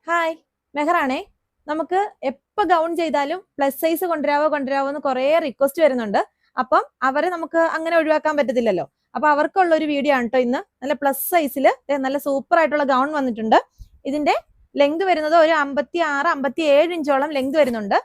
Hi, മെഹറാണേ. നമുക്ക് എപ്പോൾ gown ചെയ്താലും പ്ലസ് സൈസ് കൊണ്ടുവരാവോ എന്ന് കുറേ റിക്വസ്റ്റ് വരുന്നുണ്ട്. അപ്പം അവരെ നമുക്ക് അങ്ങനെ ഒഴിവാക്കാൻ പറ്റത്തില്ലല്ലോ. അപ്പൊ അവർക്കുള്ള ഒരു വീഡിയോ ആണ് കേട്ടോ ഇന്ന്. നല്ല പ്ലസ് സൈസിൽ നല്ല സൂപ്പർ ആയിട്ടുള്ള ഗൗൺ വന്നിട്ടുണ്ട്. ഇതിന്റെ ലെങ്ത് വരുന്നത് ഒരു 56-57 ഇഞ്ചോളം ലെങ്ത് വരുന്നുണ്ട്.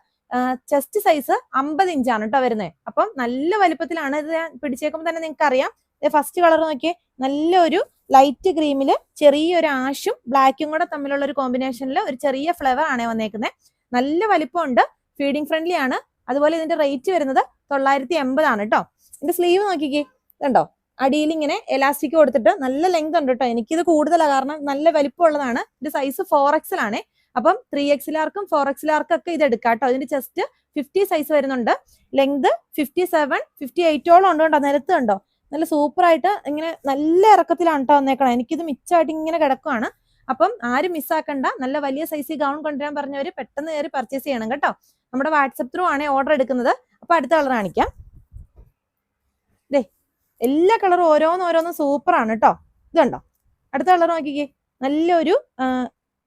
ചെസ്റ്റ് സൈസ് 50 ഇഞ്ചാണ് കേട്ടോ വരുന്നത്. അപ്പം നല്ല വലിപ്പത്തിലാണ് ഇത്. ഞാൻ പിടിച്ചേക്കുമ്പോൾ തന്നെ നിങ്ങൾക്ക് അറിയാം. ഫസ്റ്റ് കളർ നോക്കിയേ, നല്ലൊരു ലൈറ്റ് ക്രീമില് ചെറിയൊരു ആഷും ബ്ലാക്കും കൂടെ തമ്മിലുള്ള ഒരു കോമ്പിനേഷനിൽ ഒരു ചെറിയ ഫ്ലേവർ ആണ് വന്നേക്കുന്നത്. നല്ല വലിപ്പമുണ്ട്, ഫീഡിങ് ഫ്രണ്ട്ലി ആണ്. അതുപോലെ ഇതിന്റെ റേറ്റ് വരുന്നത് 980 ആണ് കേട്ടോ. ഇതിന്റെ സ്ലീവ് നോക്കിക്കേ, കണ്ടോ, അടിയിൽ ഇങ്ങനെ എലാസ്റ്റിക് കൊടുത്തിട്ട് നല്ല ലെങ്ത് ഉണ്ട് കേട്ടോ. എനിക്കിത് കൂടുതലാണ്, കാരണം നല്ല വലിപ്പമുള്ളതാണ്. ഇതിന്റെ സൈസ് 4XL ആണ്. അപ്പം 3XLാർക്കും 4XLാർക്കും ഒക്കെ ഇത് എടുക്കാം കേട്ടോ. ഇതിന്റെ ചെസ്റ്റ് 50 സൈസ് വരുന്നുണ്ട്. ലെങ്ത് 57-58ഓളം ഉണ്ട് കേട്ടോ. നിലത്ത് കണ്ടോ, നല്ല സൂപ്പർ ആയിട്ട് ഇങ്ങനെ നല്ല ഇറക്കത്തിലാണ് കേട്ടോ വന്നേക്കണം. എനിക്കിത് മിച്ചമായിട്ട് ഇങ്ങനെ കിടക്കുവാണ്. അപ്പം ആരും മിസ്സാക്കണ്ട. നല്ല വലിയ സൈസ് ഗൗൺ കൊണ്ടുവരാൻ പറഞ്ഞവര് പെട്ടെന്ന് കയറി പർച്ചേസ് ചെയ്യണം കേട്ടോ. നമ്മുടെ വാട്സപ്പ് ത്രൂ ആണ് ഓർഡർ എടുക്കുന്നത്. അപ്പൊ അടുത്ത കളർ കാണിക്കാം. എല്ലാ കളറും ഓരോന്നും സൂപ്പർ ആണ് കേട്ടോ. ഇതുണ്ടോ, അടുത്ത കളർ നോക്കിക്കേ, നല്ലൊരു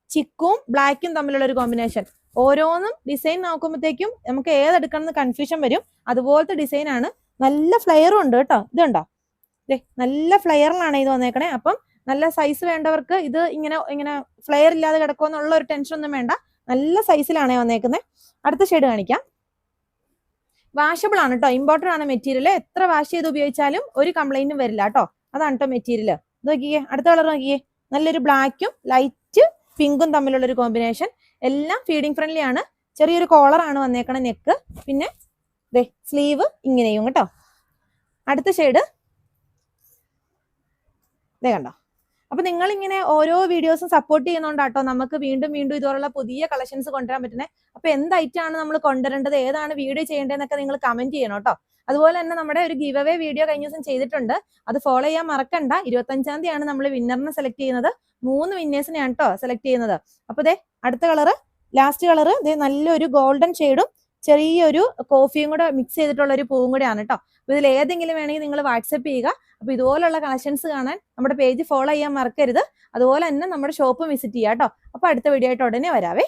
ചിക്കും ബ്ലാക്കും തമ്മിലുള്ള ഒരു കോമ്പിനേഷൻ. ഓരോന്നും ഡിസൈൻ നോക്കുമ്പോഴത്തേക്കും നമുക്ക് ഏതെടുക്കണം എന്ന് കൺഫ്യൂഷൻ വരും. അതുപോലത്തെ ഡിസൈൻ ആണ്. നല്ല ഫ്ലെയറും ഉണ്ട് കേട്ടോ. ഇതുണ്ടോ, നല്ല ഫ്ലെയറിലാണ് ഇത് വന്നേക്കണേ. അപ്പം നല്ല സൈസ് വേണ്ടവർക്ക് ഇത് ഇങ്ങനെ ഫ്ലെയർ ഇല്ലാതെ കിടക്കുമെന്നുള്ള ഒരു ടെൻഷൻ ഒന്നും വേണ്ട. നല്ല സൈസിലാണ് വന്നേക്കുന്നത്. അടുത്ത ഷെയ്ഡ് കാണിക്കാം. വാഷബിൾ ആണ് കേട്ടോ, ഇമ്പോർട്ടൻ്റ് ആണ് മെറ്റീരിയൽ. എത്ര വാഷ് ചെയ്ത് ഉപയോഗിച്ചാലും ഒരു കംപ്ലൈന്റും വരില്ല കേട്ടോ. അതാണ് കേട്ടോ മെറ്റീരിയൽ. നോക്കിയേ, അടുത്ത കളർ നോക്കിയേ, നല്ലൊരു ബ്ലാക്കും ലൈറ്റ് പിങ്കും തമ്മിലുള്ള ഒരു കോമ്പിനേഷൻ. എല്ലാം ഫീഡിങ് ഫ്രണ്ട്ലി ആണ്. ചെറിയൊരു കോളർ ആണ് വന്നേക്കണ നെക്ക്. പിന്നെ സ്ലീവ് ഇങ്ങനെയും കേട്ടോ. അടുത്ത ഷെയ്ഡ് കണ്ടോ. അപ്പൊ നിങ്ങൾ ഇങ്ങനെ ഓരോ വീഡിയോസും സപ്പോർട്ട് ചെയ്യുന്നോണ്ടാട്ടോ നമുക്ക് വീണ്ടും ഇതുപോലുള്ള പുതിയ കളക്ഷൻസ് കൊണ്ടുവരാൻ പറ്റുന്നത്. അപ്പൊ എന്ത് ഐറ്റം ആണ് നമ്മൾ കൊണ്ടുവരേണ്ടത്, ഏതാണ് വീഡിയോ ചെയ്യേണ്ടതെന്നൊക്കെ നിങ്ങൾ കമന്റ് ചെയ്യണം കേട്ടോ. അതുപോലെ തന്നെ നമ്മുടെ ഒരു ഗിവ് അവേ വീഡിയോ കഴിഞ്ഞ ദിവസം ചെയ്തിട്ടുണ്ട്. അത് ഫോളോ ചെയ്യാൻ മറക്കണ്ട. 25-ാം തീയതിയാണ് നമ്മൾ വിന്നറിനെ സെലക്ട് ചെയ്യുന്നത്. 3 വിന്നേഴ്സിനെയാണ് കേട്ടോ സെലക്ട് ചെയ്യുന്നത്. അപ്പൊ അടുത്ത കളറ്, ലാസ്റ്റ് കളറ് നല്ലൊരു ഗോൾഡൻ ഷെയ്ഡും ചെറിയൊരു കോഫിയും കൂടെ മിക്സ് ചെയ്തിട്ടുള്ള ഒരു പൂവും കൂടെയാണ് കേട്ടോ. അപ്പൊ ഇതിൽ ഏതെങ്കിലും വേണമെങ്കിൽ നിങ്ങൾ വാട്സപ്പ് ചെയ്യുക. അപ്പൊ ഇതുപോലുള്ള കളക്ഷൻസ് കാണാൻ നമ്മുടെ പേജ് ഫോളോ ചെയ്യാൻ മറക്കരുത്. അതുപോലെ തന്നെ നമ്മുടെ ഷോപ്പ് വിസിറ്റ് ചെയ്യാം കേട്ടോ. അപ്പൊ അടുത്ത വീഡിയോ ആയിട്ട് ഉടനെ വരാവേ.